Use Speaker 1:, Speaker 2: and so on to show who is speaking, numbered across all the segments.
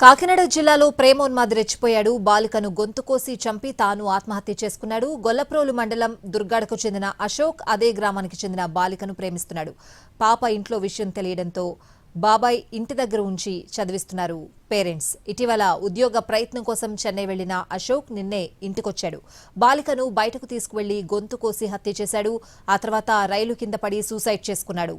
Speaker 1: కాకినాడ జిల్లాలో ప్రేమోన్మాది రెచ్చిపోయాడు. బాలికను గొంతు కోసి చంపి తాను ఆత్మహత్య చేసుకున్నాడు. గొల్లప్రోలు మండలం దుర్గాడకు చెందిన అశోక్ అదే గ్రామానికి చెందిన బాలికను ప్రేమిస్తున్నాడు. పాప ఇంట్లో విషయం తెలియడంతో బాబాయ్ ఇంటి దగ్గర ఉంచి చదివిస్తున్నారు పేరెంట్స్. ఇటీవల ఉద్యోగ ప్రయత్నం కోసం చెన్నై వెళ్లిన అశోక్ నిన్నే ఇంటికొచ్చాడు. బాలికను బయటకు తీసుకువెళ్లి గొంతు కోసి హత్య చేశాడు. ఆ తర్వాత రైలు కింద పడి సూసైడ్ చేసుకున్నాడు.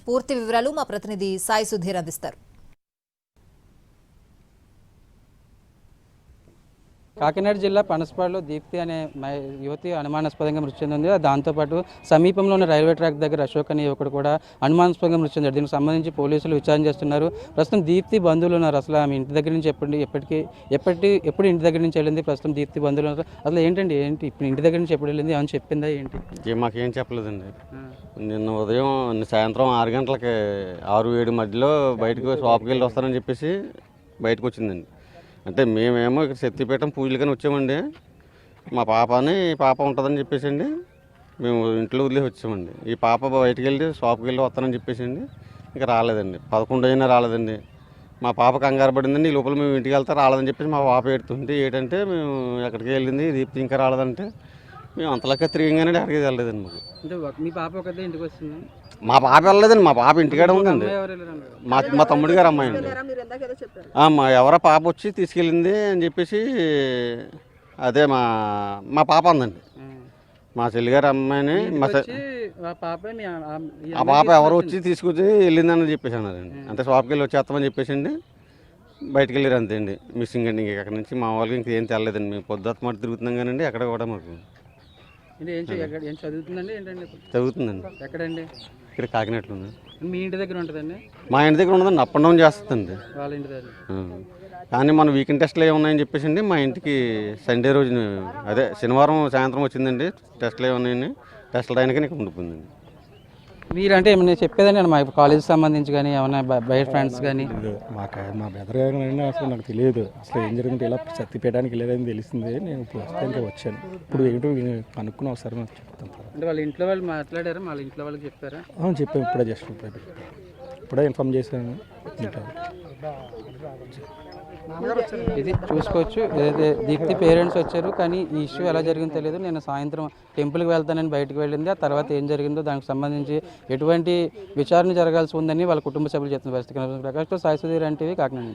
Speaker 1: పూర్తి వివరాలు మా ప్రతినిధి సాయి సుధీర్ అందిస్తారు.
Speaker 2: కాకినాడ జిల్లా పనసపాడులో దీప్తి అనే యువతి అనుమానాస్పదంగా మృతి చెందింది. దాంతోపాటు సమీపంలో ఉన్న రైల్వే ట్రాక్ దగ్గర అశోక్ అనే యువకుడు కూడా అనుమానాస్పదంగా మృతి చెందాడు. దీనికి సంబంధించి పోలీసులు విచారణ చేస్తున్నారు. ప్రస్తుతం దీప్తి బంధువులు ఉన్నారు. అసలు ఆమె ఇంటి దగ్గర నుంచి ఎప్పుడు ఇంటి దగ్గర నుంచి వెళ్ళింది, ప్రస్తుతం దీప్తి బంధువులు ఉన్నారు. అసలు ఏంటండి ఇప్పుడు ఇంటి దగ్గర నుంచి ఎప్పుడు వెళ్ళింది, ఏమైనా చెప్పిందా ఏంటి?
Speaker 3: మాకేం చెప్పలేదండి. నిన్న ఉదయం సాయంత్రం 6 గంటలకి 6-7 మధ్యలో బయటకు షాప్కి వెళ్ళి వస్తారని చెప్పేసి బయటకు వచ్చిందండి. అంటే మేమేమో ఇక్కడ శక్తిపీఠం పూజలుగానే వచ్చామండి. మా పాప ఉంటుందని చెప్పేసి అండి మేము ఇంట్లో వదిలేసి వచ్చామండి. ఈ పాప బయటికి వెళ్ళి షాప్కి వెళ్ళి వస్తానని చెప్పేసి అండి ఇంకా రాలేదండి. 11 అయినా రాలేదండి. మా పాప కంగారు పడిందండి. ఈ లోపల మేము ఇంటికి వెళ్తే రాలేదని చెప్పేసి మా పాప ఏడుతుంది. ఏంటంటే మేము ఎక్కడికి వెళ్ళింది దీప్తి ఇంకా రాలేదంటే మేము అంతలాగా తిరిగానే అక్కడికి వెళ్ళలేదండి. మాకు
Speaker 2: మీ పాప ఒకటే ఇంటికి వస్తుంది?
Speaker 3: మా పాప వెళ్ళలేదండి. మా పాప ఇంటికాడ ఉందండి. మా తమ్ముడి గారు అమ్మాయి అండి. ఎవరో పాప వచ్చి తీసుకెళ్ళింది అని చెప్పేసి అదే మా పాప ఉందండి. మా చెల్లిగారు అమ్మాయిని ఆ పాప ఎవరు వచ్చి తీసుకొచ్చి వెళ్ళిందని చెప్పేసి అన్నారండి. అంటే షాప్కి వెళ్ళి వచ్చేస్తామని చెప్పేసి అండి బయటకు వెళ్ళారు అంతే అండి. మిస్సింగ్ అండి. ఇంక అక్కడ నుంచి మా వాళ్ళకి ఇంకేం తెల్లలేదండి. మేము పొద్దుట మాట తిరుగుతున్నాం కానీ అక్కడ కూడా మాకు చదువుతుందండి.
Speaker 2: ఎక్కడండి?
Speaker 3: ఇక్కడ కాకినాడలో ఉంది.
Speaker 2: మీ ఇంటి దగ్గర ఉంటుందండి?
Speaker 3: మా ఇంటి దగ్గర ఉండదండి. అప్ అండ్ డౌన్ చేస్తుందండి
Speaker 2: వాళ్ళ ఇంటి దగ్గర.
Speaker 3: కానీ మన వీకెండ్ టెస్ట్లు ఏమున్నాయని చెప్పేసి అండి మా ఇంటికి సండే రోజున అదే శనివారం సాయంత్రం వచ్చిందండి. టెస్ట్లు ఏమున్నాయని టెస్ట్లు రాయడానికి ఇక్కడ ఉండిపోయిందండి.
Speaker 2: మీరు అంటే ఏమన్నా చెప్పేదండి మా కాలేజీకి సంబంధించి కానీ ఏమన్నా బయట ఫ్రెండ్స్ కానీ?
Speaker 4: మా బెదర్ గారిని అసలు నాకు తెలియదు. అసలు ఏం జరిగింది, ఇలా సత్తిపేయడానికి వెళ్ళేదని తెలిసింది. నేను ఇప్పుడు వస్తే వచ్చాను. ఇప్పుడు ఏంటో కనుక్కుని ఒకసారి నాకు చెప్తాను.
Speaker 2: అంటే వాళ్ళ ఇంట్లో వాళ్ళు మాట్లాడారా? వాళ్ళ ఇంట్లో వాళ్ళకి చెప్పారా?
Speaker 4: చెప్పాను. ఇప్పుడే జస్ట్ ఇప్పుడే ఇన్ఫామ్ చేశాను.
Speaker 2: ఇది చూసుకోవచ్చు. ఏదైతే దీప్తి పేరెంట్స్ వచ్చారు కానీ ఈ ఇష్యూ ఎలా జరిగిందో తెలియదు. నేను సాయంత్రం టెంపుల్కి వెళ్తానని బయటకు వెళ్ళింది. ఆ తర్వాత ఏం జరిగిందో దానికి సంబంధించి ఎటువంటి విచారణ జరగాల్సి ఉందని వాళ్ళ కుటుంబ సభ్యులు చెప్తున్న పరిస్థితి. ప్రకాష్ సాయి సుధీర్ ఎన్టీవీ కాకినాడ.